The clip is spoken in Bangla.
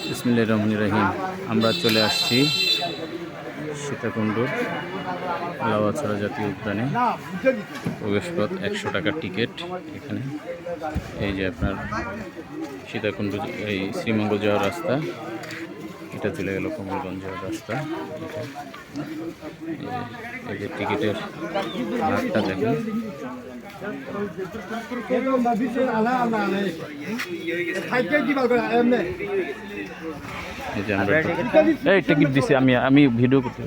বিসমিল্লাহির রহমানির রহিম। আমরা চলে আসছি সীতাকুণ্ডুর লাউয়াছড়া জাতীয় উদ্যানে। প্রবেশপথ 100 টাকার টিকিট। এখানে এই যে আপনার সীতাকুণ্ড, এই শ্রীমঙ্গল যাওয়ার রাস্তা, এটা চলে গেল কমলগঞ্জ যাওয়ার রাস্তা। এই যে টিকিটের ভাগটা দেখেন। এই যে আমরা টিকিট দিছি, আমি ভিডিও করতে